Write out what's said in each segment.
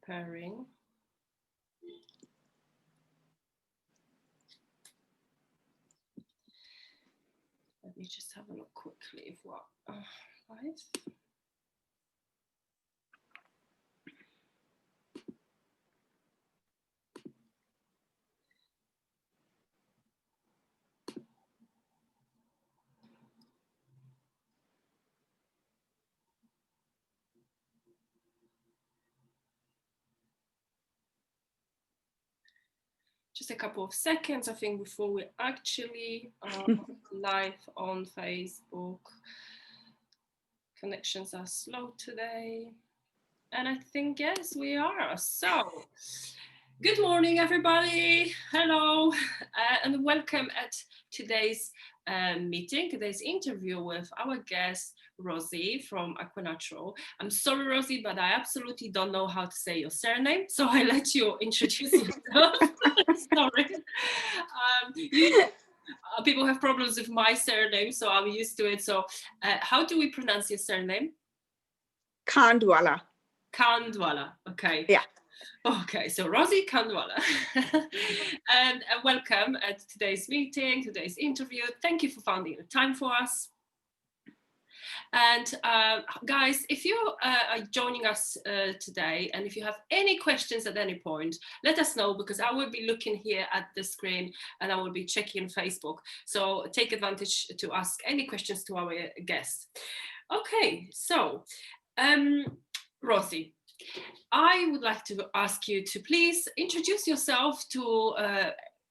preparing. Let me just have a look quickly if what right. Just a couple of seconds, I think, before we actually live on Facebook. Connections are slow today. And I think, yes, we are. So, good morning, everybody. Hello, and welcome at today's meeting, today's interview with our guest, Rosie from Aqua Natural. I'm sorry, Rosie, but I absolutely don't know how to say your surname, so I let you introduce yourself. Sorry. People have problems with my surname, so I'm used to it. So how do we pronounce your surname? Khandwala. Khandwala, okay. Yeah. Okay, so Rosie Khandwala. And welcome at today's meeting, today's interview. Thank you for finding the time for us. And guys, if you are joining us today, and if you have any questions at any point, let us know, because I will be looking here at the screen and I will be checking Facebook. So take advantage to ask any questions to our guests. Okay, so Rosie, I would like to ask you to please introduce yourself to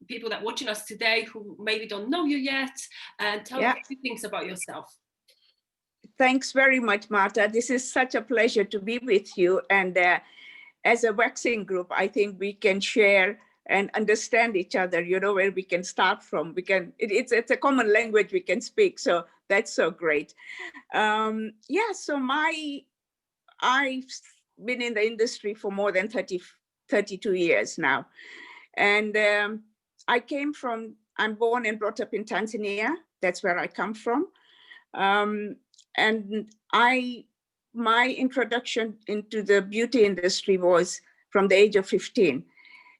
people that are watching us today who maybe don't know you yet, and tell us a few things about yourself. Thanks very much, Marta. This is such a pleasure to be with you. And as a waxing group, I think we can share and understand each other, you know, where we can start from. We can, it's a common language we can speak. So that's so great. So I've been in the industry for more than 32 years now. And I'm born and brought up in Tanzania. That's where I come from. And my introduction into the beauty industry was from the age of 15.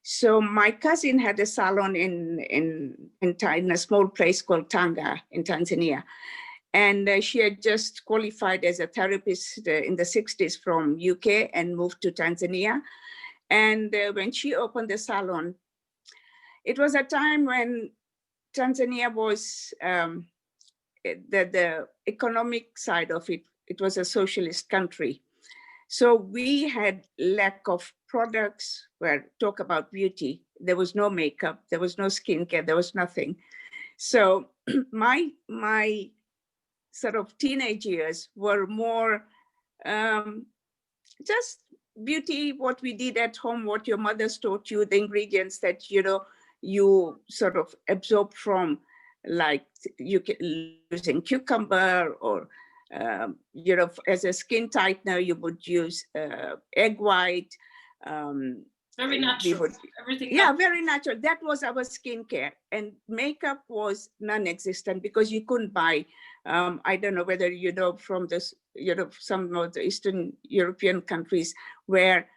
So my cousin had a salon in a small place called Tanga in Tanzania. And she had just qualified as a therapist in the 60s from UK and moved to Tanzania. And when she opened the salon, it was a time when Tanzania was, the economic side of it, it was a socialist country. So we had lack of products where talk about beauty. There was no makeup, there was no skincare, there was nothing. So my sort of teenage years were more just beauty, what we did at home, what your mothers taught you, the ingredients that, you know, you sort of absorb from, like you can using cucumber, or you know, as a skin tightener you would use egg white. Very natural. Everything. Yeah, very natural. That was our skincare, and makeup was non-existent because you couldn't buy. I don't know whether you know from this, you know, some of the Eastern European countries where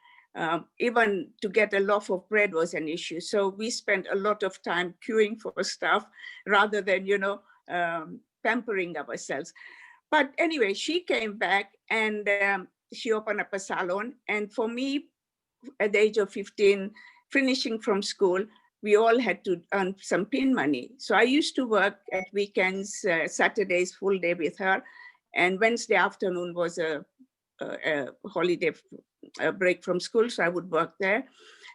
even to get a loaf of bread was an issue. So we spent a lot of time queuing for stuff rather than, you know, pampering ourselves. But anyway, she came back and she opened up a salon. And for me, at the age of 15, finishing from school, we all had to earn some pin money. So I used to work at weekends, Saturdays, full day with her. And Wednesday afternoon was a holiday, a break from school, so I would work there.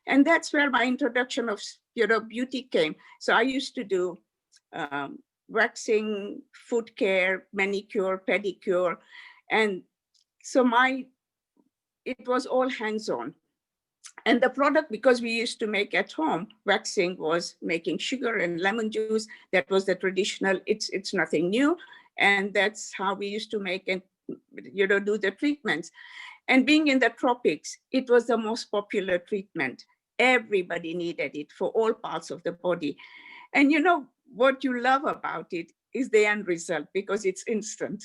And that's where my introduction of, you know, beauty came. So I used to do waxing, foot care, manicure, pedicure. And so it was all hands-on. And the product, because we used to make at home, waxing was making sugar and lemon juice. That was the traditional, it's nothing new. And that's how we used to make and, you know, do the treatments. And being in the tropics, it was the most popular treatment. Everybody needed it for all parts of the body. And you know, what you love about it is the end result, because it's instant.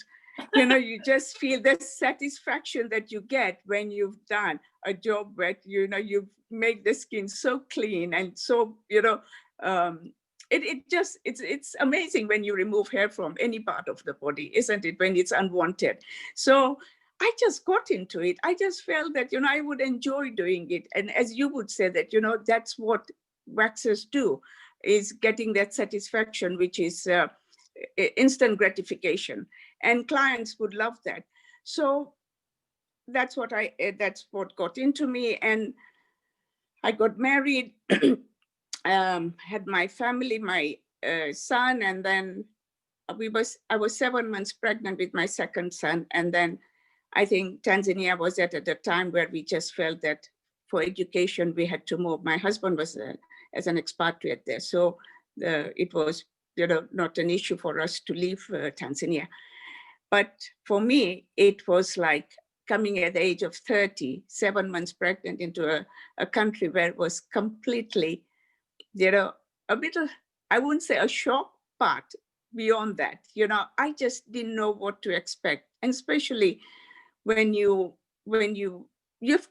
You just feel the satisfaction that you get when you've done a job where, you make the skin so clean and so, it's amazing when you remove hair from any part of the body, isn't it, when it's unwanted. So I just got into it. I just felt that, I would enjoy doing it. And as you would say that, that's what waxers do, is getting that satisfaction, which is instant gratification. And clients would love that. So that's what got into me. And I got married, had my family, my son, and then I was 7 months pregnant with my second son. And then I think Tanzania was at a time where we just felt that for education, we had to move. My husband was as an expatriate there. So it was, not an issue for us to leave Tanzania. But for me, it was like coming at the age of 30, 7 months pregnant into a country where it was completely, a bit of, I wouldn't say a shock, but beyond that, I just didn't know what to expect. And especially when you've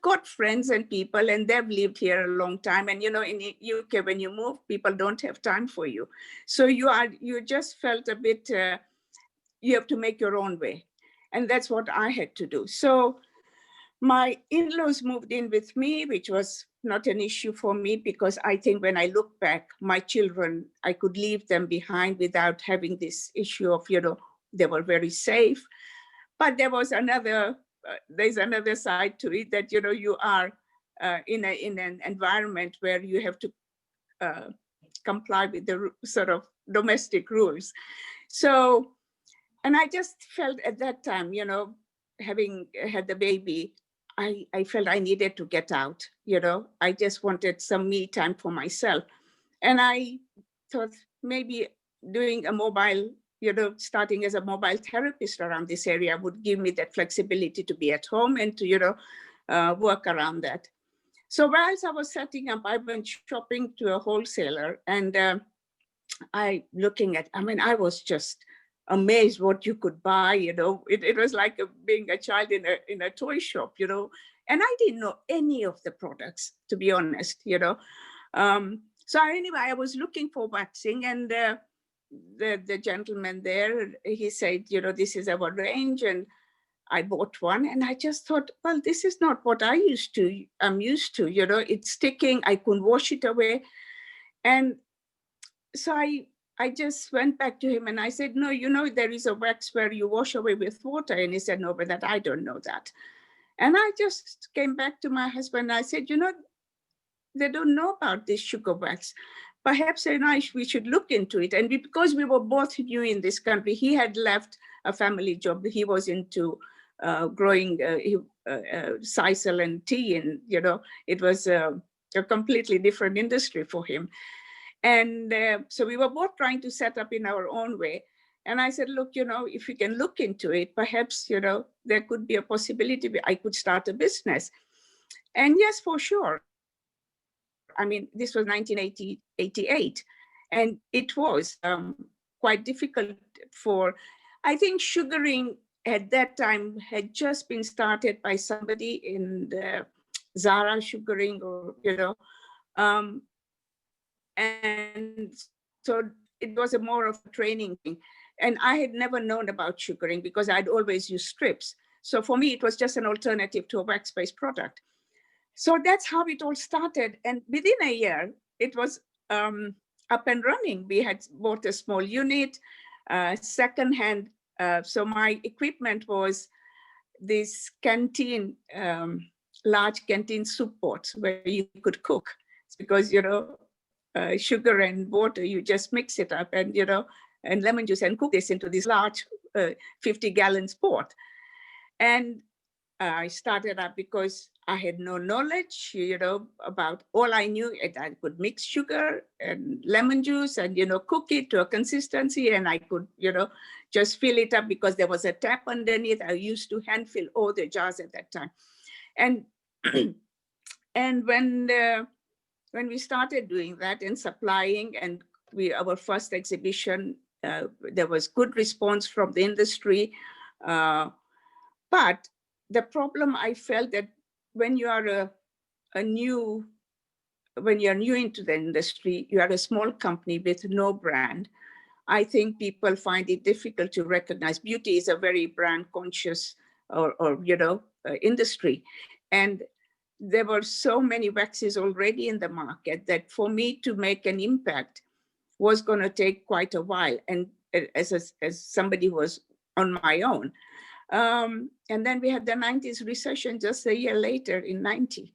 got friends and people and they've lived here a long time. And, in the UK, when you move, people don't have time for you. So you just felt a bit, you have to make your own way. And that's what I had to do. So my in-laws moved in with me, which was not an issue for me, because I think when I look back, my children, I could leave them behind without having this issue of, they were very safe. But there was there's another side to it, that, you are in an environment where you have to comply with the sort of domestic rules. So, and I just felt at that time, having had the baby, I felt I needed to get out, I just wanted some me time for myself. And I thought maybe doing a mobile, starting as a mobile therapist around this area would give me that flexibility to be at home and to, work around that. So whilst I was setting up, I went shopping to a wholesaler, and I was just amazed what you could buy. It was like being a child in a toy shop, and I didn't know any of the products, to be honest. So anyway, I was looking for waxing, and the gentleman there, he said, this is our range, and I bought one, and I just thought, well, this is not what I'm used to. It's sticking, I couldn't wash it away. And so I just went back to him and I said, no, there is a wax where you wash away with water. And he said, no, but that I don't know that. And I just came back to my husband and I said, they don't know about this sugar wax. Perhaps we should look into it. And because we were both new in this country, he had left a family job. He was into growing sisal and tea, and it was a completely different industry for him. And so we were both trying to set up in our own way. And I said, look, if you can look into it, perhaps, there could be a possibility I could start a business. And yes, for sure. I mean, this was 1988, and it was quite difficult I think sugaring at that time had just been started by somebody in the Zara sugaring, or, and so it was more of a training thing. And I had never known about sugaring because I'd always used strips. So for me, it was just an alternative to a wax-based product. So that's how it all started. And within a year, it was up and running. We had bought a small unit, secondhand. So my equipment was this canteen, large canteen soup pots where you could cook. Because, sugar and water, you just mix it up, and, and lemon juice, and cook this into this large 50-gallon pot. And I started up because I had no knowledge, about, all I knew is I could mix sugar and lemon juice and, cook it to a consistency, and I could, just fill it up because there was a tap underneath. I used to hand fill all the jars at that time. And and when we started doing that and supplying, and our first exhibition, there was good response from the industry. But the problem I felt that when you are when you're new into the industry, you are a small company with no brand. I think people find it difficult to recognize. Beauty is a very brand conscious or industry. And there were so many waxes already in the market that for me to make an impact was going to take quite a while. And as somebody who was on my own. And then we had the 90s recession just a year later in 90.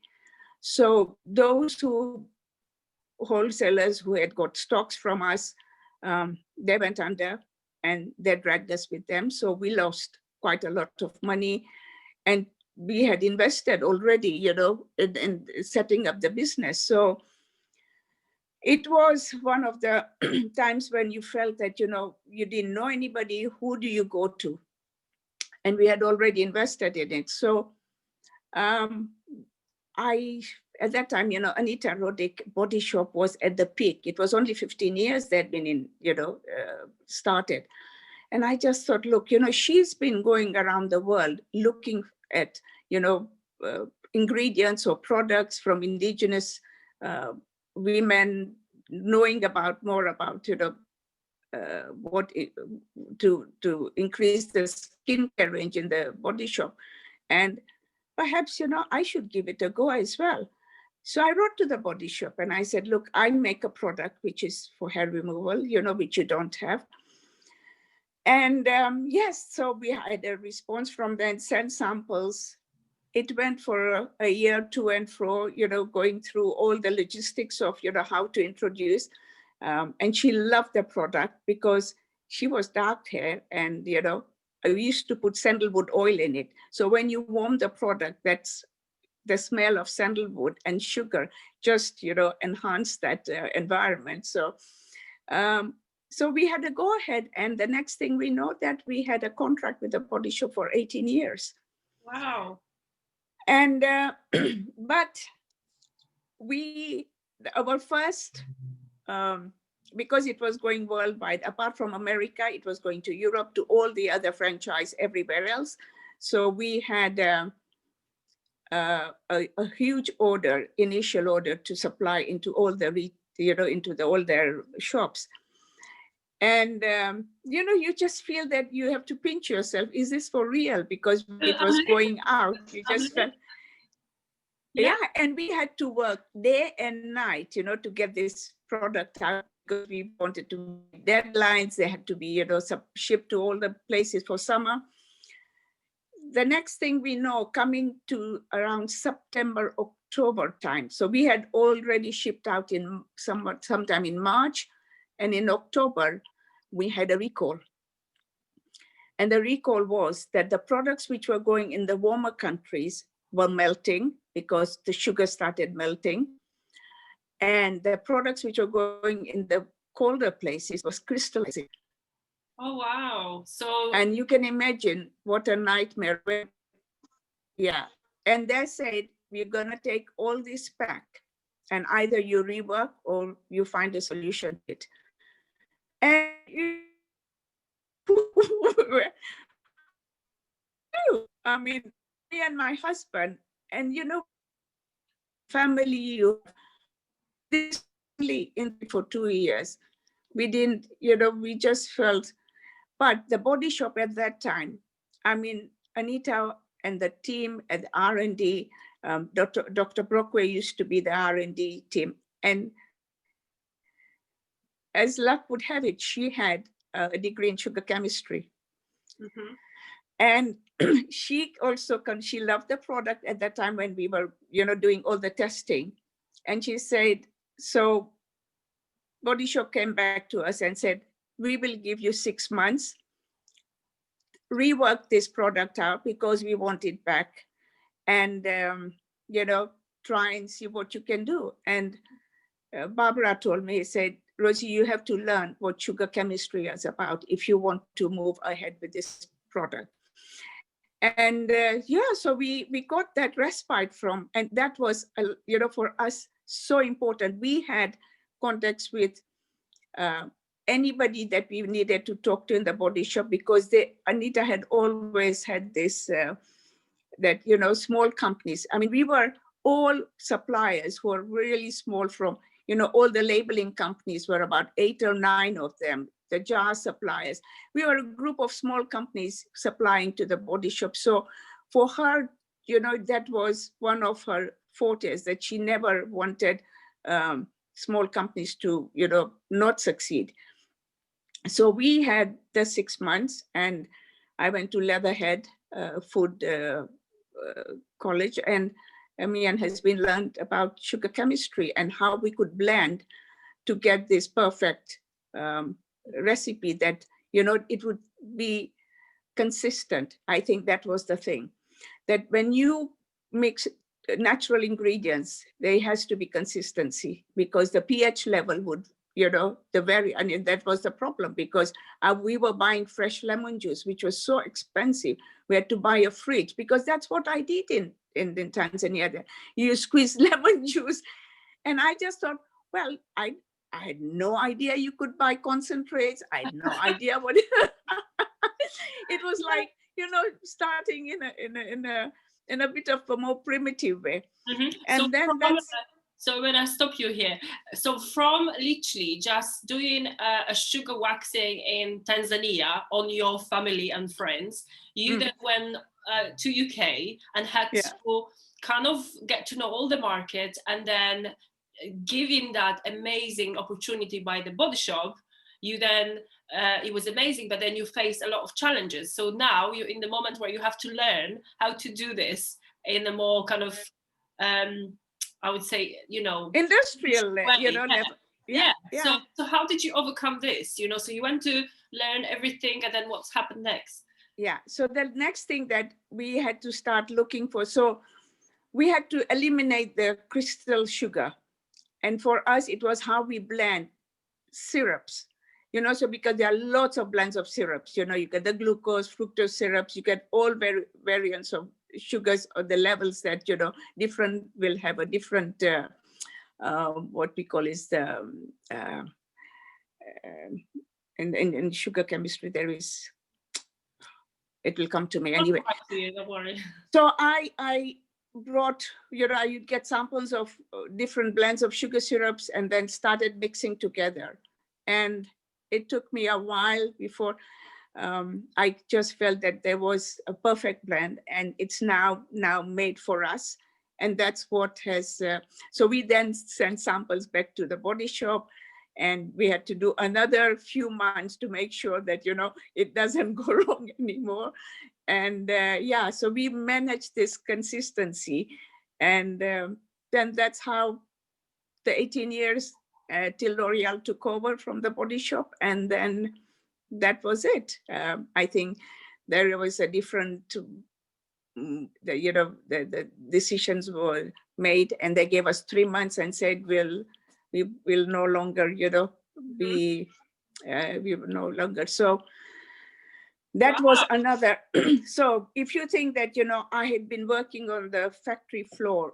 So those wholesalers who had got stocks from us, they went under and they dragged us with them. So we lost quite a lot of money. And we had invested already, in setting up the business. So it was one of the times when you felt that, you didn't know anybody, who do you go to? And we had already invested in it. So at that time, Anita Roddick Body Shop was at the peak. It was only 15 years they'd been in, started. And I just thought, look, she's been going around the world looking at, ingredients or products from indigenous women, knowing more about, to increase the skincare range in the Body Shop. And perhaps, I should give it a go as well. So I wrote to the Body Shop and I said, look, I make a product which is for hair removal, which you don't have. And yes, so we had a response from them, sent samples. It went for a year to and fro, going through all the logistics of, how to introduce. And she loved the product because she was dark hair and, I used to put sandalwood oil in it. So when you warm the product, that's the smell of sandalwood and sugar just, enhance that environment. So, so we had to go ahead, and the next thing we know that we had a contract with the Body Shop for 18 years. Wow. And, but our first, because it was going worldwide, apart from America, it was going to Europe, to all the other franchise everywhere else. So we had a huge initial order to supply into all the, all their shops. And, you just feel that you have to pinch yourself. Is this for real? Because it was going out. You just felt, yeah. And we had to work day and night, to get this product out because we wanted to meet deadlines. They had to be, shipped to all the places for summer. The next thing we know, coming to around September, October time. So we had already shipped out in sometime in March, and in October, we had a recall. And the recall was that the products which were going in the warmer countries were melting because the sugar started melting. And the products which were going in the colder places was crystallizing. Oh, wow. So, and you can imagine what a nightmare. Yeah. And they said, we're going to take all this back and either you rework or you find a solution to it. And I mean, me and my husband, and family, you this family in for 2 years. We didn't, we just felt, but the Body Shop at that time, I mean, Anita and the team at R&D, Dr. Brockway used to be the R&D team. And as luck would have it, she had a degree in sugar chemistry. Mm-hmm. And she also, she loved the product at that time when we were, doing all the testing. And she said, so Body Shop came back to us and said, we will give you 6 months, rework this product out because we want it back, and try and see what you can do. And Barbara told me, said, Rosie, you have to learn what sugar chemistry is about if you want to move ahead with this product. And so we got that respite from, and that was, for us, so important. We had contacts with anybody that we needed to talk to in the body shop, because Anita had always had this, that, you know, small companies. I mean, we were all suppliers who are really small from, you know, all the labeling companies were about 8 or 9 of them, the jar suppliers. We were a group of small companies supplying to the body shop. So for her, you know, that was one of her fortes, that she never wanted small companies to, you know, not succeed. So we had the 6 months, and I went to Leatherhead Food College, and me and husband learned about sugar chemistry and how we could blend to get this perfect recipe that, you know, it would be consistent. I think that was the thing, that when you mix natural ingredients, there has to be consistency, because the pH level would, you know, I mean, that was the problem, because we were buying fresh lemon juice, which was so expensive. We had to buy a fridge, because that's what I did in Tanzania. You squeeze lemon juice. And I just thought, well, I had no idea you could buy concentrates. I had no idea what it was like, you know, starting in a bit of a more primitive way. Mm-hmm. And so then so when I stop you here, so from literally just doing a sugar waxing in Tanzania on your family and friends, you then went to UK and had to kind of get to know all the markets, and then given that amazing opportunity by the body shop, you then it was amazing, but then you face a lot of challenges. So now you're in the moment where you have to learn how to do this in a more kind of I would say, you know, industrial way. you know, level. So how did you overcome this, you know? So you went to learn everything, and then what's happened next? So the next thing that we had to start looking for, so we had to eliminate the crystal sugar. And for us, it was how we blend syrups, you know, so because there are lots of blends of syrups, you know, you get the glucose, fructose syrups, you get all variants of sugars, or the levels that, you know, different will have a different, what we call is the, in sugar chemistry, there is, it will come to me anyway. Don't worry. So I brought, you know, I would get samples of different blends of sugar syrups and then started mixing together. And it took me a while before I just felt that there was a perfect blend, and it's now made for us. And that's what has, so we then sent samples back to the body shop, and we had to do another few months to make sure that, you know, it doesn't go wrong anymore. And so we managed this consistency. And then that's how the 18 years till L'Oreal took over from the body shop. And then that was it. I think there was a different, you know, the decisions were made, and they gave us 3 months and said, we will no longer, you know, be, we will no longer. So that was another. So if you think that, you know, I had been working on the factory floor,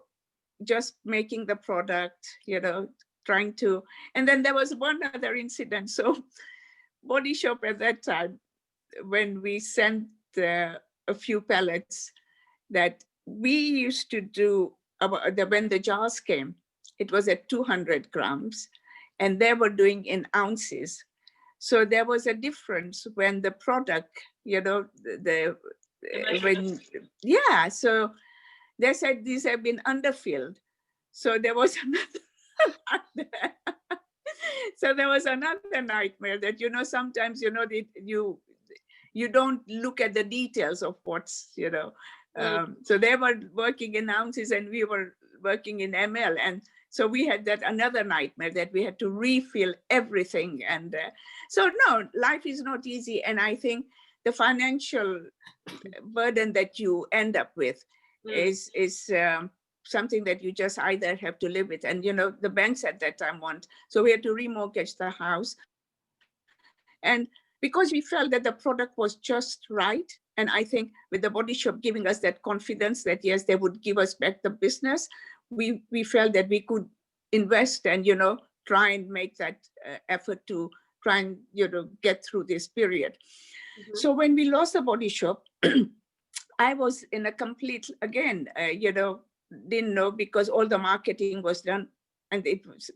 just making the product, you know, trying to, and then there was one other incident. So body shop at that time, when we sent a few pallets, that we used to do, when the jars came, it was at 200 grams, and they were doing in ounces. So there was a difference when the product, you know, so they said these have been underfilled. So there was another, so there was another nightmare that, you know, sometimes, you know, you don't look at the details of what's, you know, so they were working in ounces and we were working in ml. And so we had that another nightmare that we had to refill everything. And so no, life is not easy. And I think the financial burden that you end up with is something that you just either have to live with. And, you know, the banks at that time so we had to remortgage the house. And because we felt that the product was just right, and I think with the body shop giving us that confidence that, yes, they would give us back the business, we felt that we could invest and, you know, try and make that effort to try and, get through this period. Mhm. So when we lost the Body Shop, I was in a complete, again, didn't know, because all the marketing was done. And it was,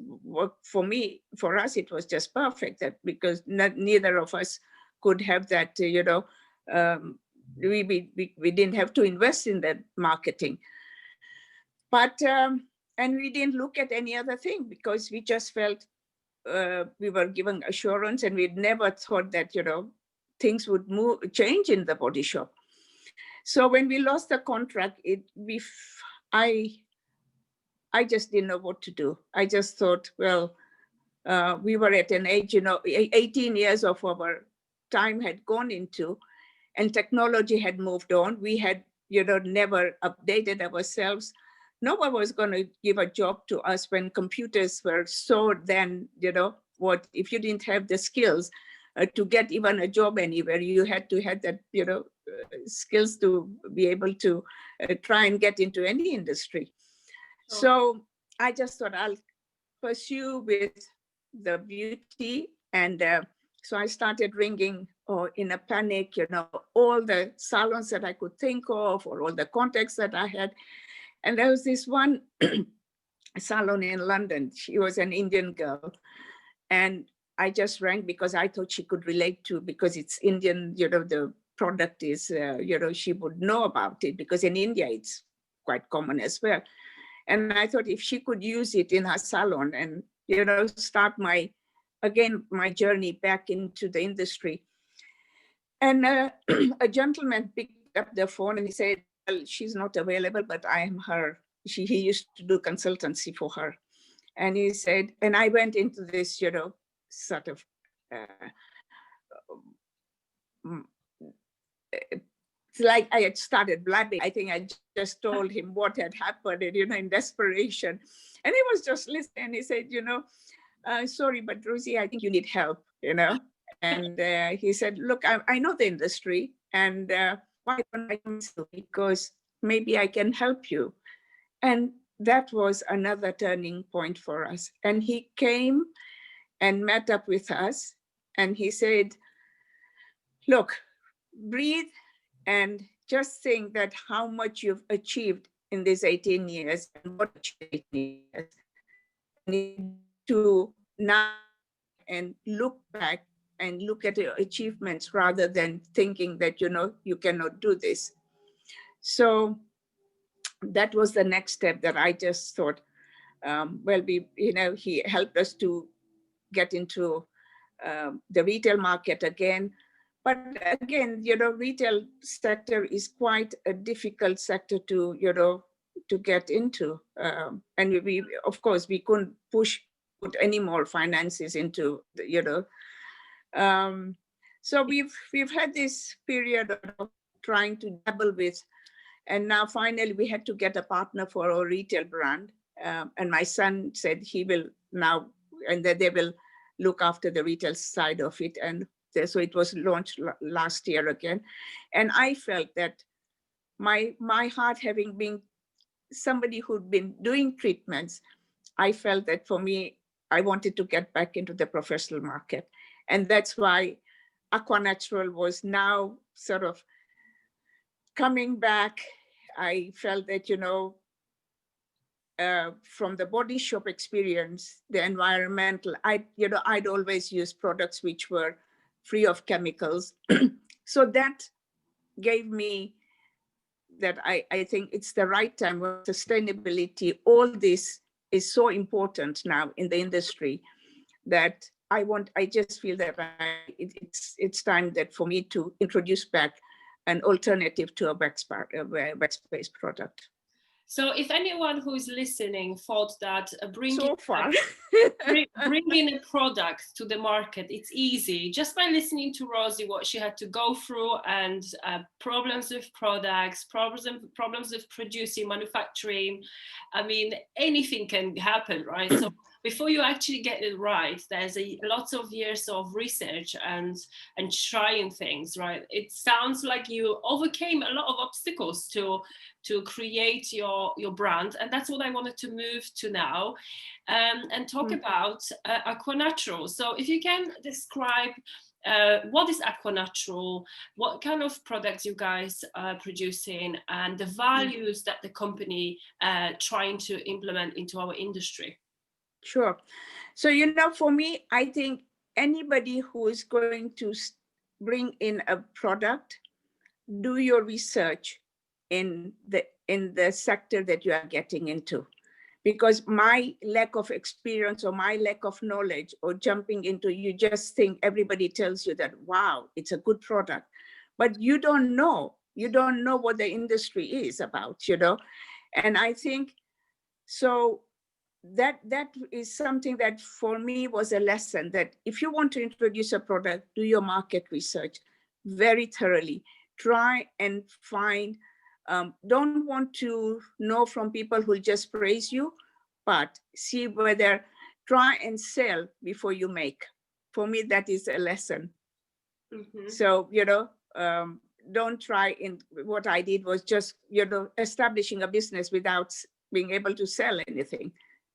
for me, for us, it was just perfect, that because neither of us could have that, we didn't have to invest in that marketing. But, and we didn't look at any other thing, because we just felt we were given assurance, and we'd never thought that, things would change in the Body Shop. So when we lost the contract, I just didn't know what to do. I just thought, well, we were at an age, 18 years of our time had gone into, and technology had moved on. We had, never updated ourselves. No one was going to give a job to us when computers were so then, what, if you didn't have the skills to get even a job anywhere, you had to have that, skills to be able to try and get into any industry. So I just thought I'll pursue with the beauty. And so I started ringing in a panic, all the salons that I could think of, or all the contacts that I had. And there was this one salon in London. She was an Indian girl. And I just rang because I thought she could relate to, because it's Indian, the product is, she would know about it, because in India it's quite common as well. And I thought if she could use it in her salon and, start my journey back into the industry. And a gentleman picked up the phone and he said, well, she's not available, but I am her. He used to do consultancy for her. And he said, and I went into this, sort of, it's like I had started blabbing. I think I just told him what had happened, and, in desperation. And he was just listening. And he said, sorry, but Rosie, I think you need help, And he said, look, I know the industry, and why don't I come to you? Because maybe I can help you. And that was another turning point for us. And he came and met up with us, and he said, look, breathe and just think that how much you've achieved in these 18 years and what 18 years. To now and look back and look at your achievements rather than thinking that, you cannot do this. So that was the next step that I just thought, he helped us to get into the retail market again. But again, retail sector is quite a difficult sector to, to get into. And we, of course, we couldn't put any more finances into, so we've had this period of trying to dabble with, and now finally we had to get a partner for our retail brand. And my son said he will now, and that they will look after the retail side of it. And so it was launched last year again. And I felt that my heart, having been somebody who'd been doing treatments, I felt that for me, I wanted to get back into the professional market. And that's why Aqua Natural was now sort of coming back. I felt that, from the Body Shop experience, the environmental, I'd always use products which were free of chemicals. So that gave me that I think it's the right time when sustainability, all this is so important now in the industry, that I just feel that it's time that for me to introduce back an alternative to a wax-based product. So if anyone who is listening thought that bringing a product to the market, it's easy, just by listening to Rosie, what she had to go through, and problems with products, problems with producing, manufacturing, I mean, anything can happen, right? So before you actually get it right, there's lots of years of research and trying things, right? It sounds like you overcame a lot of obstacles to create your brand, and that's what I wanted to move to now, and talk about Aqua Natural. So if you can describe what is Aqua Natural, what kind of products you guys are producing, and the values that the company trying to implement into our industry. Sure. So, you know, for me, I think anybody who is going to bring in a product, do your research in the sector that you are getting into. Because my lack of experience or my lack of knowledge or jumping into, you just think everybody tells you that, wow, it's a good product, but you don't know what the industry is about, you know. And I think so that is something that for me was a lesson, that if you want to introduce a product, do your market research very thoroughly. Try and find, don't want to know from people who just praise you, but see whether, try and sell before you make. For me, that is a lesson. So, you know, don't try in, what I did was just, you know, establishing a business without being able to sell anything.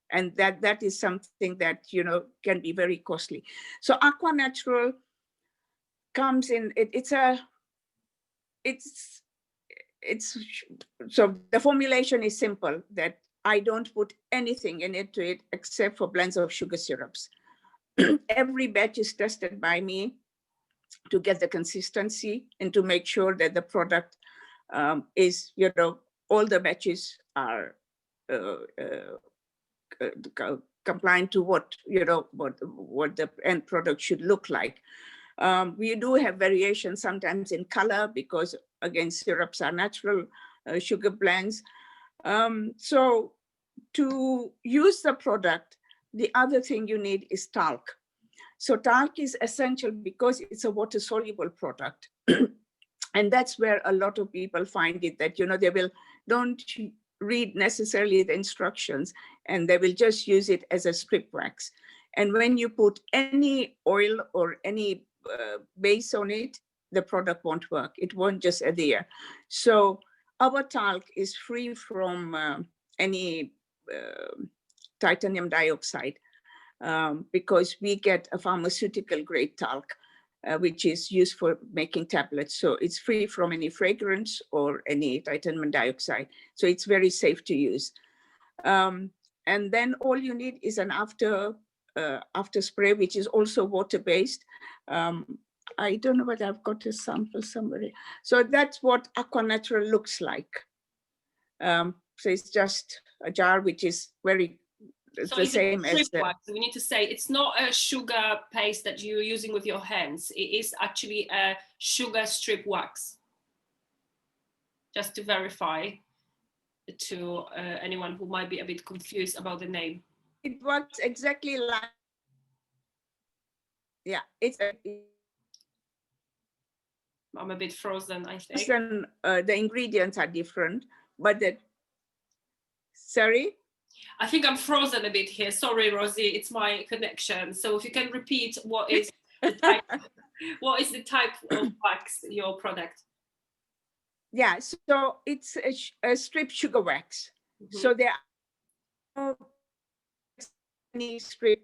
And that is something that, you know, can be very costly. So Aqua Natural comes in, so the formulation is simple, that I don't put anything into it except for blends of sugar syrups. Every batch is tested by me to get the consistency and to make sure that the product is, you know, all the batches are compliant to what, you know, what the end product should look like. We do have variations sometimes in color, because again, syrups are natural sugar blends. So to use the product, the other thing you need is talc. So talc is essential because it's a water soluble product. And that's where a lot of people find it, that, you know, they don't read necessarily the instructions, and they will just use it as a strip wax. And when you put any oil or any base on it, the product won't work. It won't just adhere. So our talc is free from any titanium dioxide, because we get a pharmaceutical grade talc, which is used for making tablets. So it's free from any fragrance or any titanium dioxide. So it's very safe to use. And then all you need is an after spray, which is also water-based. I don't know whether I've got a sample somewhere. So that's what Aqua Natural looks like. So it's just a jar, which is very, so the same as the... wax. We need to say it's not a sugar paste that you're using with your hands. It is actually a sugar strip wax. Just to verify to anyone who might be a bit confused about the name. It works exactly like, yeah, I'm a bit frozen, I think. The ingredients are different, but sorry? I think I'm frozen a bit here. Sorry, Rosie, it's my connection. So if you can repeat, what is the type, what is the type of wax, your product? Yeah, so it's a strip sugar wax. So there are no any strip,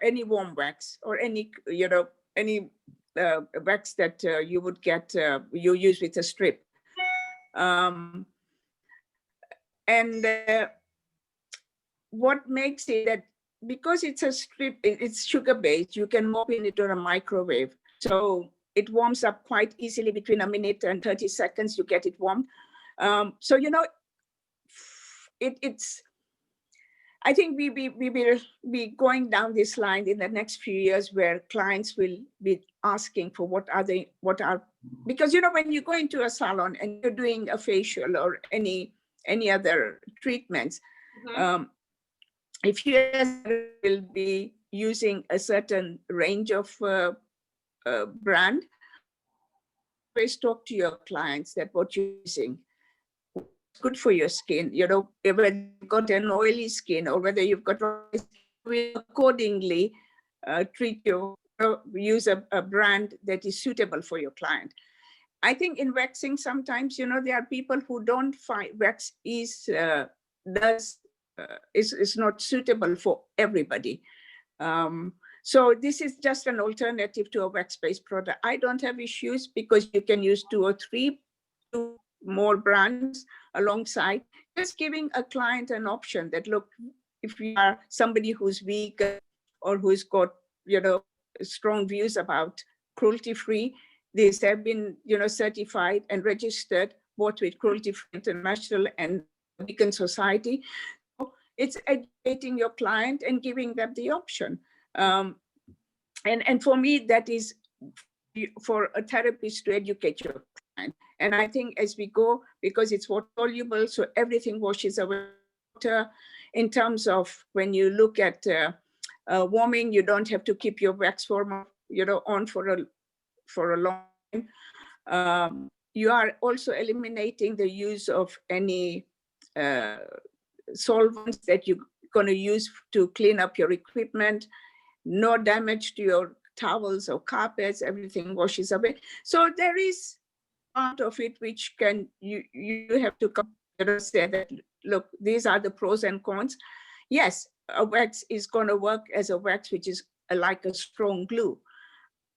any warm wax, or any, you know, any wax that you would get, you use with a strip. And what makes it that, because it's a strip, it's sugar based, you can mop in it on a microwave. So it warms up quite easily. Between a minute and 30 seconds, you get it warm. So, you know, it's, I think we will be going down this line in the next few years, where clients will be asking for what are, because, you know, when you go into a salon and you're doing a facial or any other treatments, if you will be using a certain range of brand, always talk to your clients that what you're using is good for your skin. You know, whether you've got an oily skin or whether you've got, will accordingly treat you, use a brand that is suitable for your client. I think in waxing, sometimes, there are people who don't find wax is not suitable for everybody. So this is just an alternative to a wax-based product. I don't have issues because you can use two more brands alongside, just giving a client an option that, look, if you are somebody who's vegan or who's got, strong views about cruelty-free, these have been, certified and registered both with Cruelty Free International and the Vegan Society. So it's educating your client and giving them the option. And for me, that is for a therapist to educate your client. And I think as we go, because it's water soluble, so everything washes away water. In terms of when you look at warming, you don't have to keep your wax warmer, on for a long time. You are also eliminating the use of any solvents that you're going to use to clean up your equipment. No damage to your towels or carpets, everything washes away. So there is part of it which you have to say that, look, these are the pros and cons. Yes, a wax is going to work as a wax which is like a strong glue.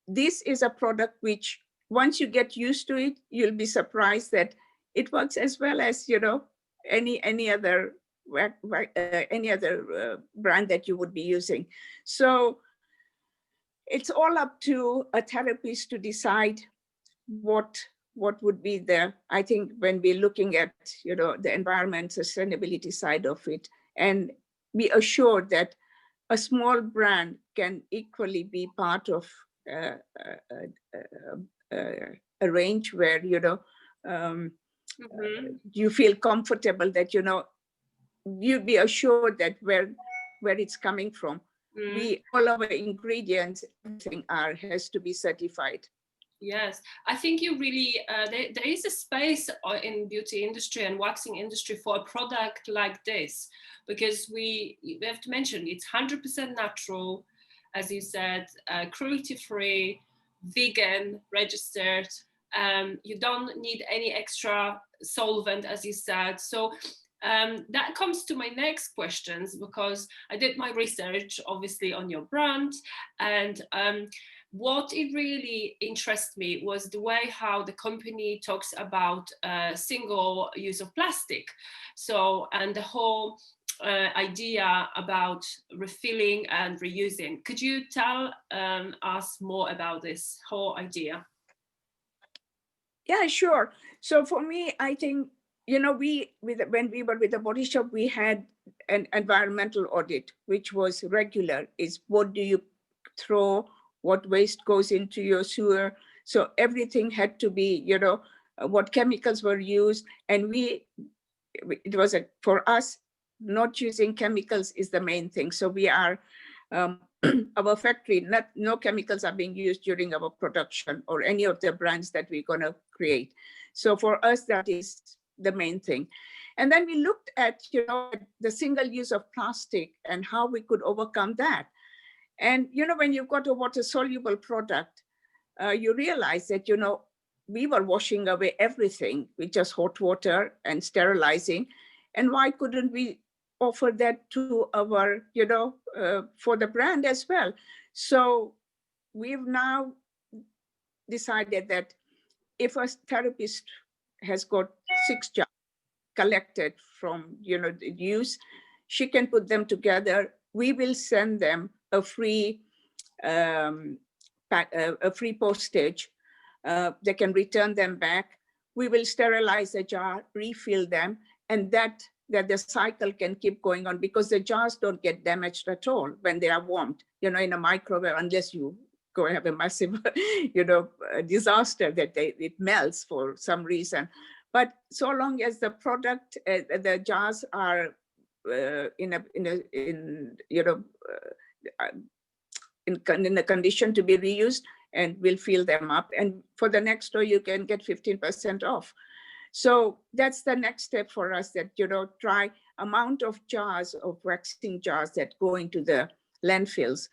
This is a product which, once you get used to it, you'll be surprised that it works as well as, any other brand that you would be using. So it's all up to a therapist to decide what would be I think when we're looking at, the environment sustainability side of it, and be assured that a small brand can equally be part of a range where, you feel comfortable that, you'd be assured that where it's coming from. All our ingredients, everything has to be certified. Yes, I think you really, there is a space in beauty industry and waxing industry for a product like this, because we have to mention it's 100% natural, as you said, cruelty-free, vegan, registered. You don't need any extra solvent, as you said. So that comes to my next questions, because I did my research, obviously, on your brand, and what it really interests me was the way how the company talks about single use of plastic. So, and the whole idea about refilling and reusing. Could you tell us more about this whole idea? Yeah, sure. So for me, I think, when we were with the Body Shop, we had an environmental audit, which was regular. Is what do you throw? What waste goes into your sewer? So everything had to be, what chemicals were used. And it was for us, not using chemicals is the main thing. So we are, our factory, no chemicals are being used during our production or any of the brands that we're going to create. So for us, that is the main thing. And then we looked at, the single use of plastic and how we could overcome that. And, when you've got a water soluble product, you realize that, we were washing away everything with just hot water and sterilizing. And why couldn't we offer that to our, for the brand as well? So we've now decided that if a therapist has got 6 jars collected from, the use, she can put them together. We will send them a free postage. They can return them back. We will sterilize the jar, refill them, and that the cycle can keep going on, because the jars don't get damaged at all when they are warmed, in a microwave, unless you go have a massive, disaster that it melts for some reason. But so long as the product, the jars are in a condition to be reused, and we'll fill them up. And for the next store, you can get 15% off. So that's the next step for us, that, try amount of jars, of waxing jars that go into the landfills.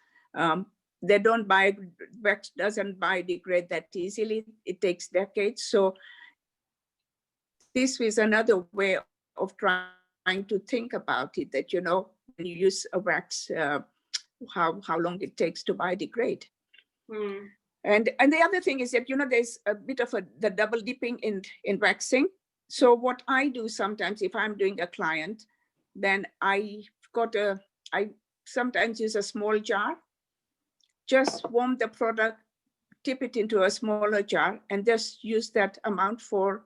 They don't wax doesn't biodegrade that easily. It takes decades. So this is another way of trying to think about it, that, when you use a wax, how long it takes to biodegrade. Mm. And the other thing is that, there's a bit of the double dipping in waxing. So what I do sometimes, if I'm doing a client, then I sometimes use a small jar, just warm the product, tip it into a smaller jar, and just use that amount for,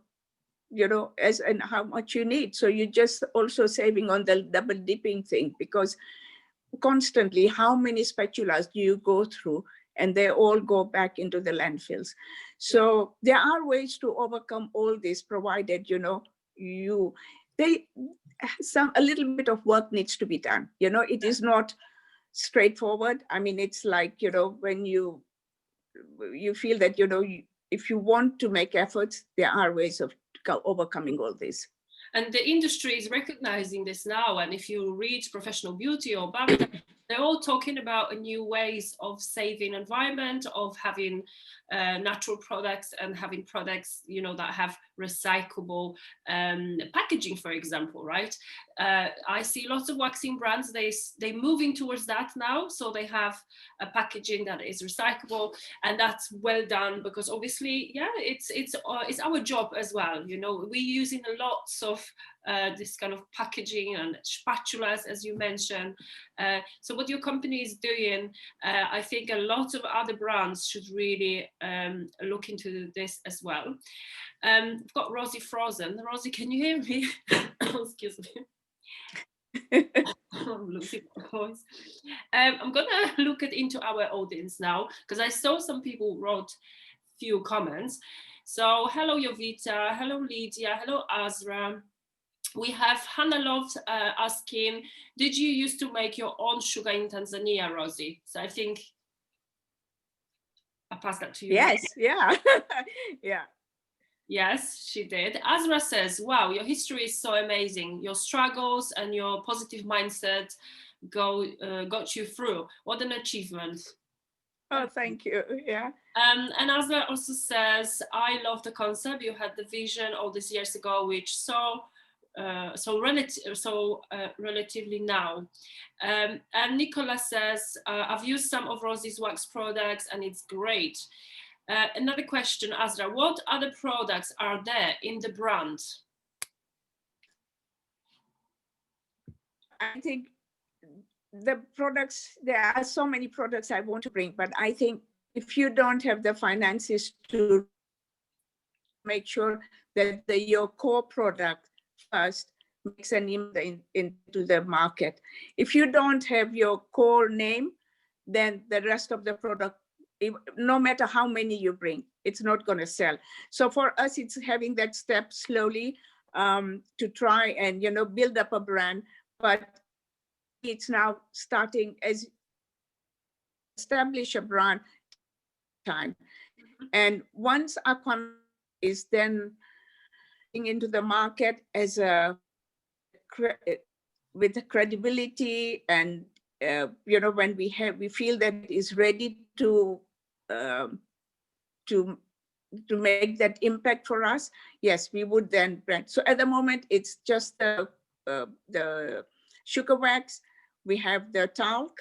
as and how much you need. So you're just also saving on the double dipping thing, because constantly, how many spatulas do you go through? And they all go back into the landfills. So there are ways to overcome all this, provided, a little bit of work needs to be done. It is not straightforward. I mean, it's like, when you feel that, if you want to make efforts, there are ways of overcoming all this. And the industry is recognizing this now. And if you read Professional Beauty or Barber, they're all talking about new ways of saving environment, of having natural products and having products, that have recyclable packaging, for example, right? I see lots of waxing brands, they're moving towards that now. So they have a packaging that is recyclable, and that's well done, because obviously, it's our job as well. We're using lots of this kind of packaging and spatulas, as you mentioned. So what your company is doing, I think a lot of other brands should really look into this as well. We've got Rosie frozen. Rosie, can you hear me? Oh, excuse me. I'm losing my voice. I'm gonna look into our audience now, because I saw some people wrote few comments. So hello Jovita, hello Lydia, hello Azra. We have Hannah Love asking, did you used to make your own sugar in Tanzania, Rosie? So I think I'll pass that to you. Yes, yeah. Yeah. Yes, she did. Azra says, wow, your history is so amazing. Your struggles and your positive mindset got you through. What an achievement. Oh, thank you. Yeah. And Azra also says, I love the concept. You had the vision all these years ago, which relatively now. And Nicola says, I've used some of Rosie's wax products and it's great. Another question, Azra, what other products are there in the brand? I think the products, there are so many products I want to bring, but I think if you don't have the finances to make sure that your core product first makes an impact into the market. If you don't have your core name, then the rest of the product, no matter how many you bring, it's not going to sell. So for us, it's having that step slowly to try and build up a brand. But it's now starting as establish a brand time. And once Aqua is then into the market as with the credibility, and when we feel that is ready to make that impact for us, yes, we would then brand. So at the moment, it's just the sugar wax, we have the talc,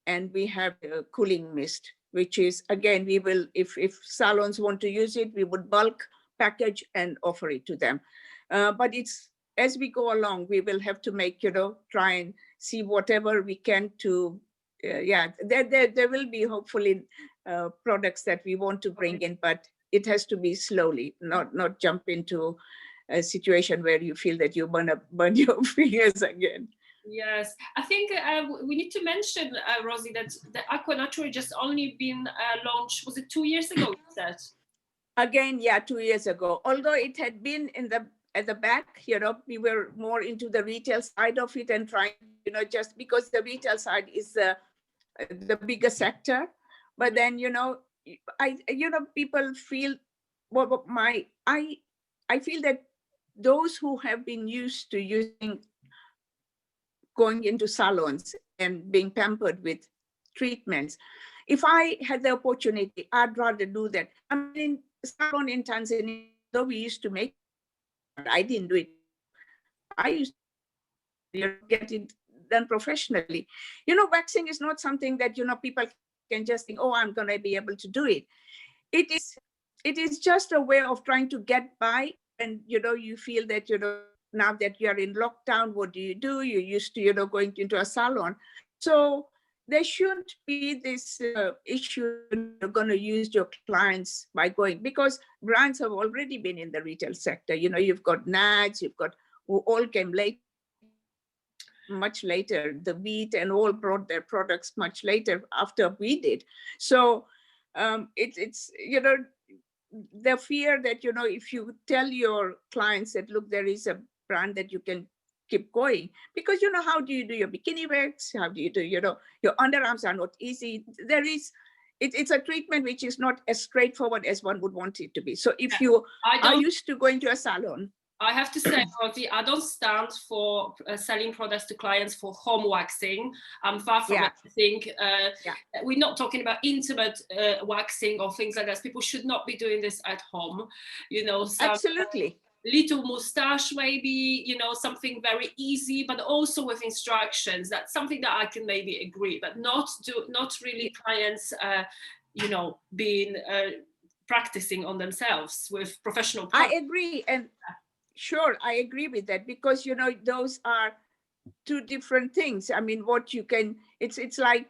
and we have the cooling mist, which is, again, we will, if salons want to use it, we would bulk package and offer it to them. But it's, as we go along, we will have to make, try and see whatever we can to, there will be hopefully products that we want to bring in, but it has to be slowly, not jump into a situation where you feel that you burn your fingers again. Yes, I think we need to mention, Rosie, that the Aqua Natural just only been launched, was it 2 years ago, you said? Again, yeah, 2 years ago. Although it had been at the back, we were more into the retail side of it and trying, just because the retail side is the bigger sector. But then, people feel, I feel that those who have been used to going into salons and being pampered with treatments. If I had the opportunity, I'd rather do that. I mean, in salon in Tanzania, though we used to make, I didn't do it. I used to get it done professionally. Waxing is not something that, people can just think, oh, I'm going to be able to do it. It is just a way of trying to get by. And, you feel that, now that you're in lockdown, what do? You're used to, going into a salon. So there shouldn't be this issue, you're going to use your clients by going, because brands have already been in the retail sector. You've got Nads, you've got, who all came late, much later, the Wheat, and all brought their products much later after we did. So it's the fear that, if you tell your clients that, look, there is a brand that you can keep going, because how do you do your bikini wax? How do you do, your underarms are not easy. It's a treatment which is not as straightforward as one would want it to be. So if you are used to going to a salon, I have to say, Rosie, I don't stand for selling products to clients for home waxing. I'm far from it. I think we're not talking about intimate waxing or things like that. People should not be doing this at home. Absolutely. Little mustache, maybe, something very easy, but also with instructions. That's something that I can maybe agree, but not really clients, being practicing on themselves with professional products. I agree. And sure, I agree with that, because those are two different things. I mean, what you can, it's like,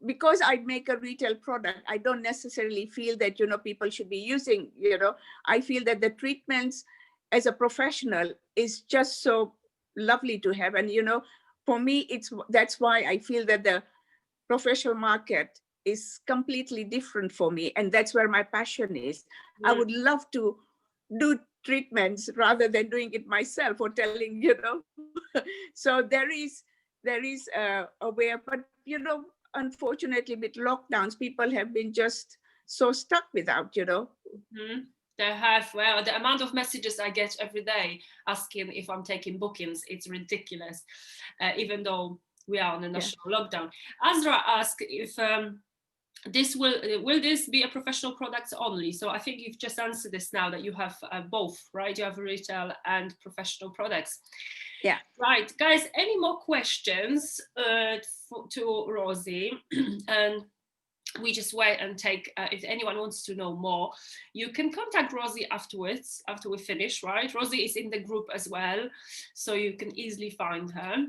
because I make a retail product, I don't necessarily feel that people should be using. I feel that the treatments as a professional is just so lovely to have, and for me, that's why I feel that the professional market is completely different for me, and that's where my passion is. I would love to do treatments rather than doing it myself or telling, so there is a way, but unfortunately with lockdowns, people have been just so stuck without. Mm-hmm. They have. Well, the amount of messages I get every day asking if I'm taking bookings, it's ridiculous, even though we are on a national lockdown. Azra asked if will this be a professional products only? So I think you've just answered this now, that you have both, right? You have retail and professional products. Yeah. Right, guys, any more questions to Rosie? And we just wait and take, if anyone wants to know more, you can contact Rosie afterwards, after we finish, right? Rosie is in the group as well, so you can easily find her.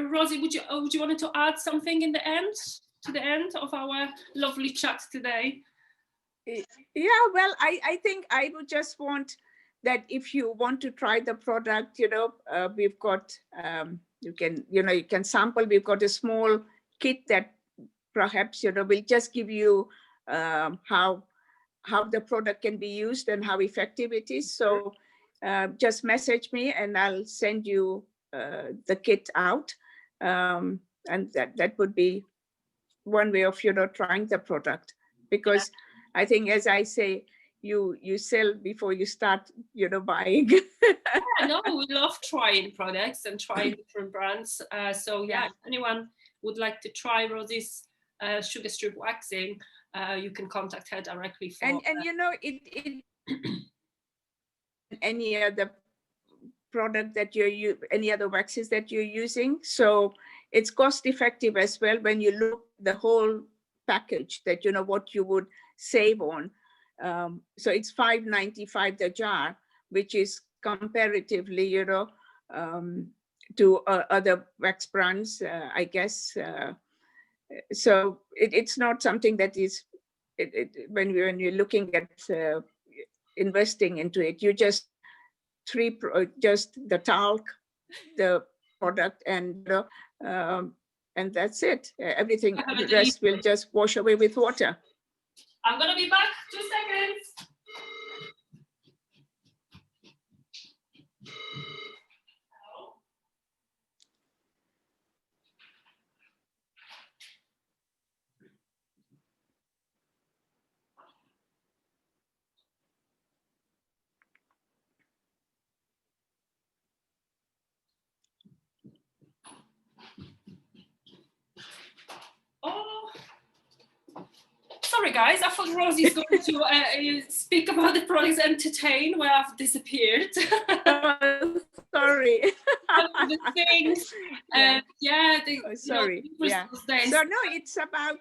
Rosie, would you want to add something in the end? To the end of our lovely chat today? Yeah, well, I think I would just want that if you want to try the product, we've got, you can sample. We've got a small kit that perhaps, will just give you how the product can be used and how effective it is. So just message me and I'll send you the kit out. And that would be one way of trying the product, because I think, as I say, you sell before you start buying. No, we love trying products and trying different brands. So if anyone would like to try Rosie's sugar strip waxing, you can contact her directly for and it any other product that any other waxes that you're using. So it's cost effective as well when you look at the whole package, that what you would save on. So it's $5.95 the jar, which is comparatively to other wax brands, I guess. So it's not something that is when you're looking at investing into it, you just just the talc, the product, and that's it. Everything the rest will just wash away with water. I'm gonna be back 2 seconds. sorry guys, I thought Rosie's going to speak about the products, entertain, where I've disappeared. Sorry. The things, sorry. So no, it's about,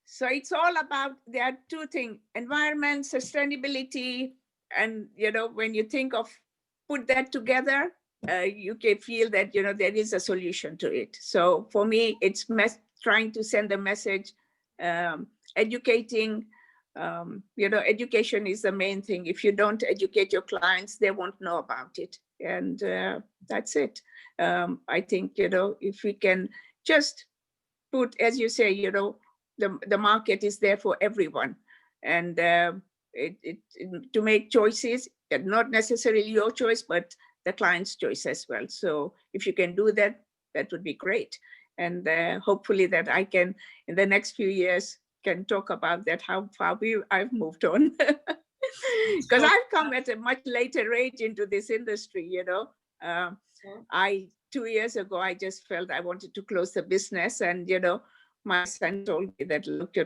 so it's all about, there are two things: environment, sustainability, and when you think of put that together, you can feel that there is a solution to it. So for me, it's trying to send a message, educating. Education is the main thing. If you don't educate your clients, they won't know about it, and that's it. I think if we can just put, as you say, the market is there for everyone, and to make choices, not necessarily your choice, but the client's choice as well. So if you can do that, that would be great. And hopefully that I can, in the next few years, can talk about that, how far I've moved on. Because I've come at a much later age into this industry, 2 years ago, I just felt I wanted to close the business, and my son told me that, look,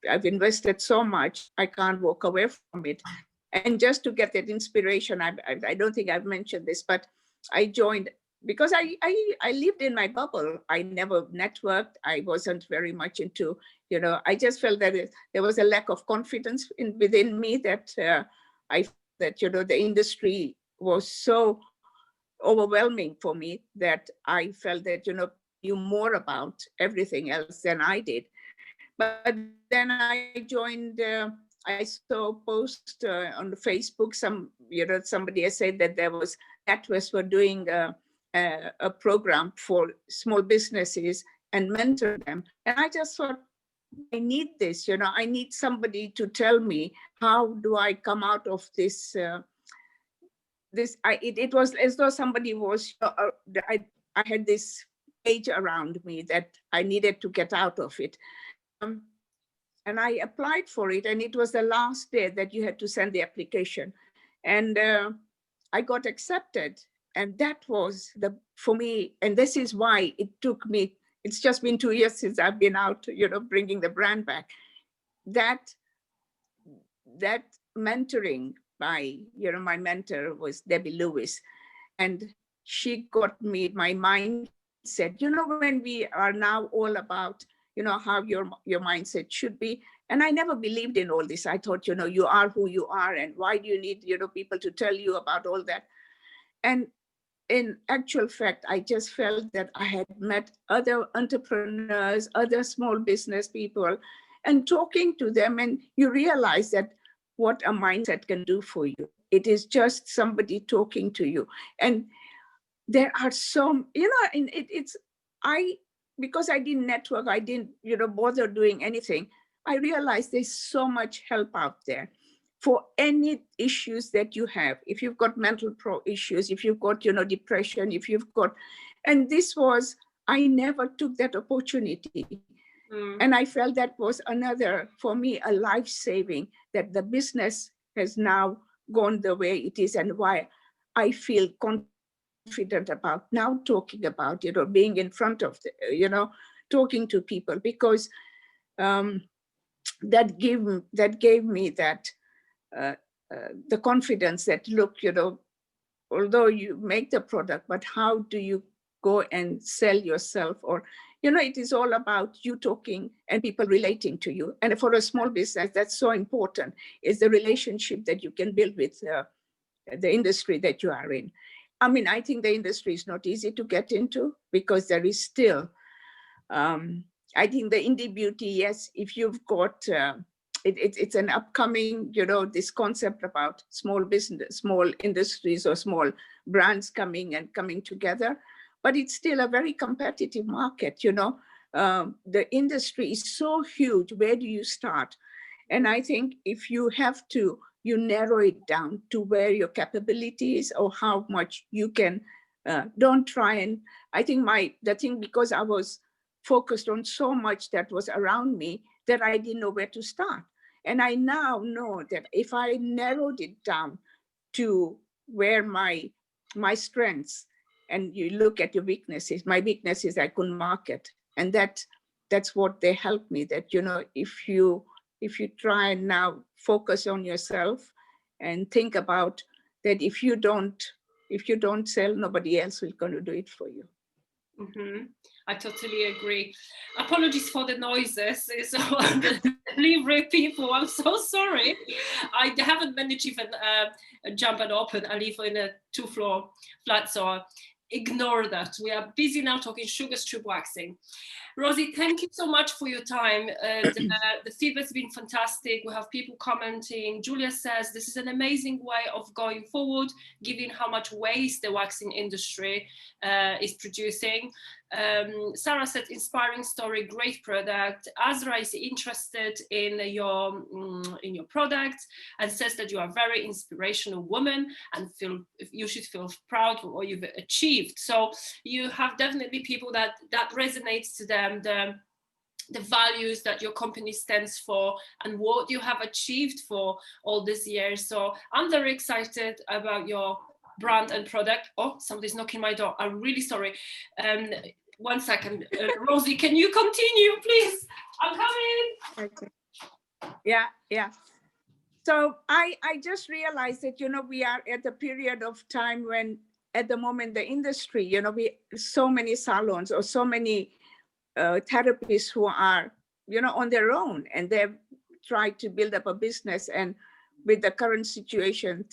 I've invested so much, I can't walk away from it. And just to get that inspiration, I don't think I've mentioned this, but I joined because I lived in my bubble. I never networked. I wasn't very much into, I just felt that there was a lack of confidence within me, that I felt that, the industry was so overwhelming for me that I felt that, knew more about everything else than I did. But then I joined, I saw a post on the Facebook, somebody has said that there was, NatWest were doing a program for small businesses and mentor them. And I just thought, I need this, I need somebody to tell me, how do I come out of this? It was as though somebody was, I had this cage around me that I needed to get out of it. And I applied for it, and it was the last day that you had to send the application. And I got accepted. And that was for me, and this is why it took me, it's just been 2 years since I've been out, bringing the brand back. That mentoring by, my mentor was Debbie Lewis. And she got me, my mindset, when we are now all about, how your mindset should be. And I never believed in all this. I thought, you are who you are, and why do you need, people to tell you about all that? And in actual fact, I just felt that I had met other entrepreneurs, other small business people, and talking to them, and you realize that what a mindset can do for you. It is just somebody talking to you. And there are some, and because I didn't network, I didn't, bother doing anything. I realized there's so much help out there for any issues that you have. If you've got mental issues, if you've got, depression, if you've got, and this was, I never took that opportunity. And I felt that was another, for me, a life-saving, that the business has now gone the way it is, and why I feel confident about now talking about, being in front of, talking to people, because that gave me that, the confidence that, look, although you make the product, but how do you go and sell yourself? Or, it is all about you talking and people relating to you. And for a small business, that's so important, is the relationship that you can build with the industry that you are in. I mean, I think the industry is not easy to get into, because there is still, I think the indie beauty, yes, if you've got, it's an upcoming, this concept about small business, small industries, or small brands coming together, but it's still a very competitive market, the industry is so huge. Where do you start? And I think if you have to, you narrow it down to where your capability is, or how much you can, don't try and, I think the thing, because I was focused on so much that was around me, that I didn't know where to start. And I now know that if I narrowed it down to where my strengths, and you look at your weaknesses, my weaknesses I couldn't market, and that that's what they helped me, that, you know, if you try and now focus on yourself and think about that, if you don't sell, nobody else will going to do it for you. Mm-hmm. I totally agree. Apologies for the noises. It's all the delivery people. I'm so sorry. I haven't managed even jump and open. I live in a 2-floor flat, so ignore that. We are busy now talking sugar strip waxing. Rosie, thank you so much for your time. The feedback's been fantastic. We have people commenting. Julia says this is an amazing way of going forward, given how much waste the waxing industry is producing. Sarah said, inspiring story, great product. Azra is interested in your product and says that you are a very inspirational woman and you should feel proud of what you've achieved. So you have definitely people that resonates to them, the values that your company stands for and what you have achieved for all these years. So I'm very excited about your brand and product. Oh, somebody's knocking my door. I'm really sorry. 1 second. Rosie, can you continue, please? I'm coming. Okay. Yeah. So I just realized that, you know, we are at a period of time when at the moment the industry, you know, so many salons or so many therapists who are, you know, on their own, and they've tried to build up a business, and with the current situation,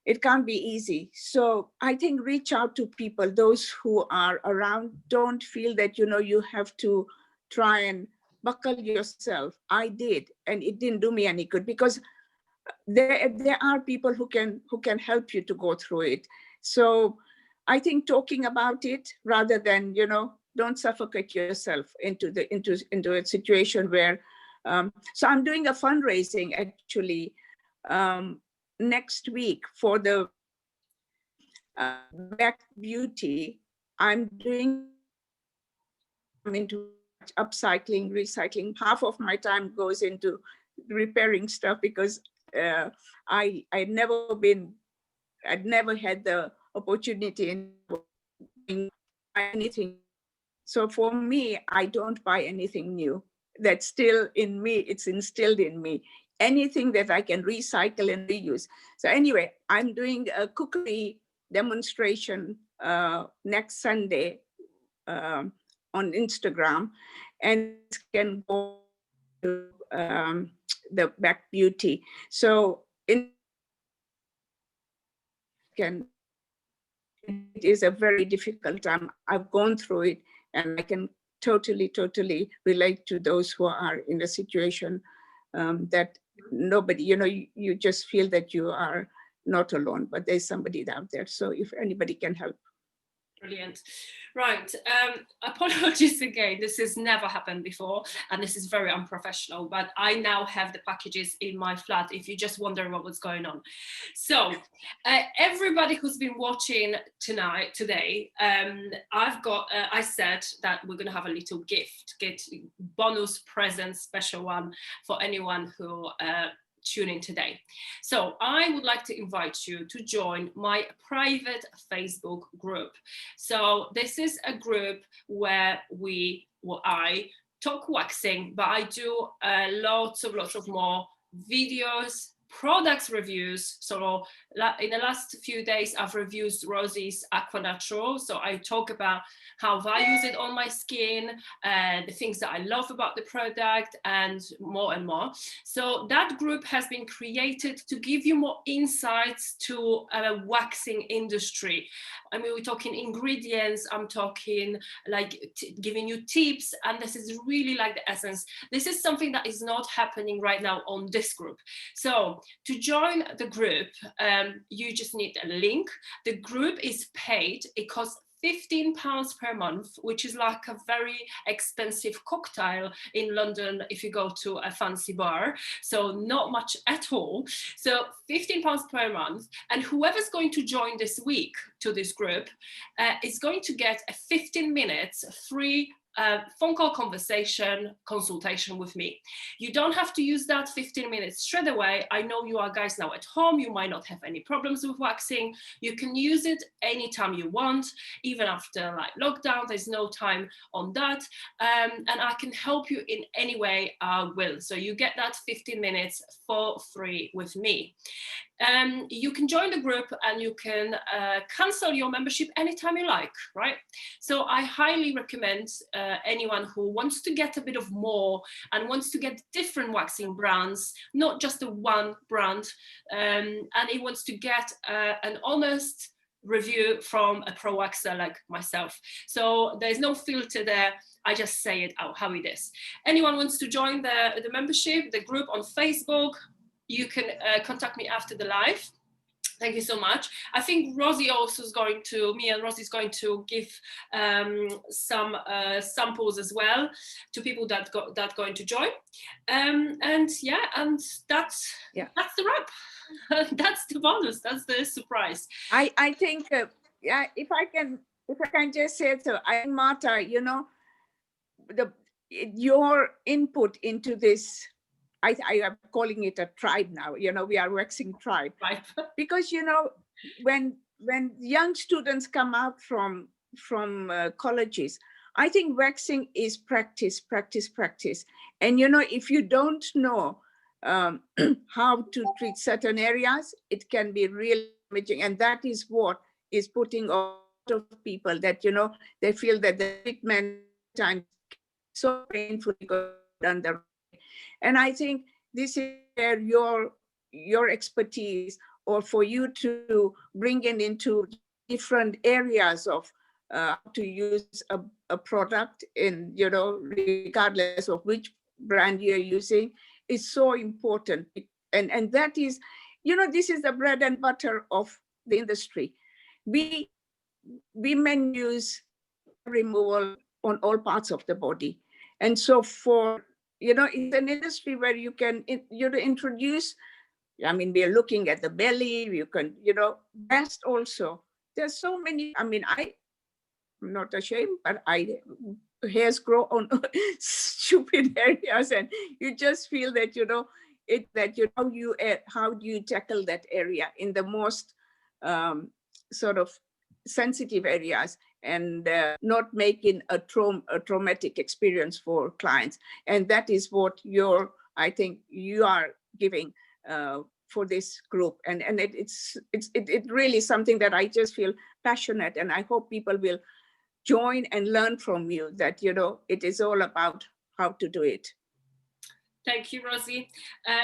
it can't be easy. So I think reach out to people, those who are around. Don't feel that, you know, you have to try and buckle yourself. I did, and it didn't do me any good, because there are people who can help you to go through it. So I think talking about it, rather than, you know, don't suffocate yourself into a situation where so I'm doing a fundraising actually next week for the Back Beauty. I'm doing into upcycling, recycling. Half of my time goes into repairing stuff, because I'd never had the opportunity in anything. So for me, I don't buy anything new. That's still in me. It's instilled in me. Anything that I can recycle and reuse. So anyway, I'm doing a cookery demonstration next Sunday on Instagram, and can go to the Back Beauty. So it is a very difficult time. I've gone through it, and I can totally relate to those who are in a situation that nobody, you know, you just feel that you are not alone, but there's somebody out there. So if anybody can help. Brilliant. Right. Apologies again. This has never happened before, and this is very unprofessional, but I now have the packages in my flat if you just wondering what was going on. So everybody who's been watching today, I said that we're going to have a little gift, get bonus present, special one for anyone who tune in today. So I would like to invite you to join my private Facebook group. So this is a group where I talk waxing, but I do lots of more videos, products reviews. So in the last few days, I've reviewed Rosie's Aqua Natural. So I talk about how I use it on my skin, the things that I love about the product, and more. So that group has been created to give you more insights to a waxing industry. I mean, we're talking ingredients, I'm talking like giving you tips, and this is really like the essence. This is something that is not happening right now on this group. So to join the group, you just need a link. The group is paid. It costs £15 per month, which is like a very expensive cocktail in London if you go to a fancy bar. So not much at all. So £15 per month. And whoever's going to join this week to this group is going to get a 15 minutes free phone call conversation, consultation with me. You don't have to use that 15 minutes straight away. I know you are guys now at home. You might not have any problems with waxing. You can use it anytime you want, even after like lockdown. There's no time on that. And I can help you in any way I will. So you get that 15 minutes for free with me. You can join the group and you can cancel your membership anytime you like, right? So I highly recommend anyone who wants to get a bit of more and wants to get different waxing brands, not just the one brand, and he wants to get an honest review from a pro waxer like myself. So there's no filter there. I just say it out how it is. Anyone wants to join the membership, the group on Facebook, you can contact me after the live. Thank you so much. I think Rosie also is going to, me and Rosie is going to give some samples as well to people that going to join. And yeah, and that's the wrap. That's the bonus. That's the surprise. I think, yeah, if I can just say so, Marta, you know, your input into this, I am calling it a tribe now, you know, we are waxing tribe. Right. Because, you know, when young students come out from colleges, I think waxing is practice. And, you know, if you don't know how to treat certain areas, it can be really damaging. And that is what is putting a lot of people that, you know, they feel that the treatment time so painful because done the right. And I think this is where your expertise, or for you to bring it into different areas of how to use a product in, you know, regardless of which brand you're using, is so important. And that is, you know, this is the bread and butter of the industry. Women use removal on all parts of the body. And so for, you know, it's an industry where you can, you know, introduce, I mean, we are looking at the belly, you can, you know, breast also. There's so many, I mean, I'm not ashamed, but hairs grow on stupid areas, and you just feel that, you know, how do you tackle that area in the most sort of sensitive areas, and not making a traumatic experience for clients. And that is what I think you are giving for this group. And it's really something that I just feel passionate, and I hope people will join and learn from you, that, you know, it is all about how to do it. Thank you, Rosie.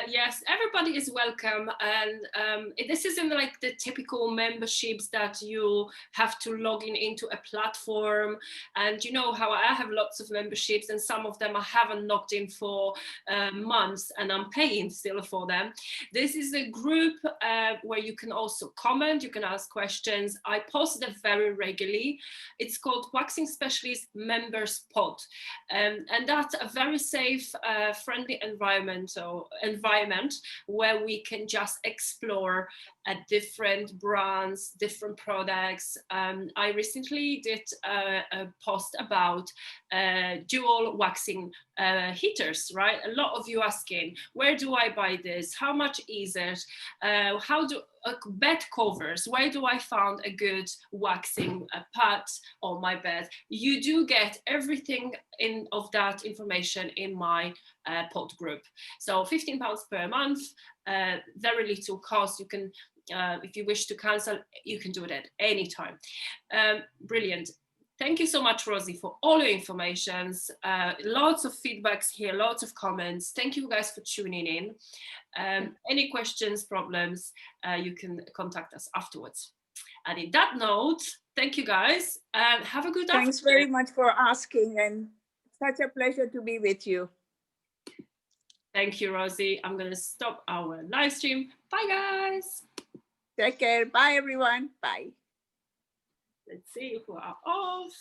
Yes, everybody is welcome. And this isn't like the typical memberships that you have to log into a platform. And you know how I have lots of memberships, and some of them I haven't logged in for months, and I'm paying still for them. This is a group where you can also comment, you can ask questions. I post them very regularly. It's called Waxing Specialist Members Pod. And that's a very safe, friendly environment where we can just explore different brands, different products. I recently did a post about dual waxing heaters, right? A lot of you asking, where do I buy this? How much is it? How do bed covers, where do I find a good waxing pad on my bed? You do get everything of that information in my pod group. So £15 per month, very little cost. You can, if you wish to cancel, you can do it at any time. Brilliant. Thank you so much, Rosie, for all your informations. Lots of feedbacks here, lots of comments. Thank you guys for tuning in. Any questions, problems, you can contact us afterwards. And in that note, thank you guys, and have a good afternoon. Thanks very much for asking, and such a pleasure to be with you. Thank you, Rosie. I'm going to stop our live stream. Bye, guys. Take care. Bye, everyone. Bye. Let's see if we are off.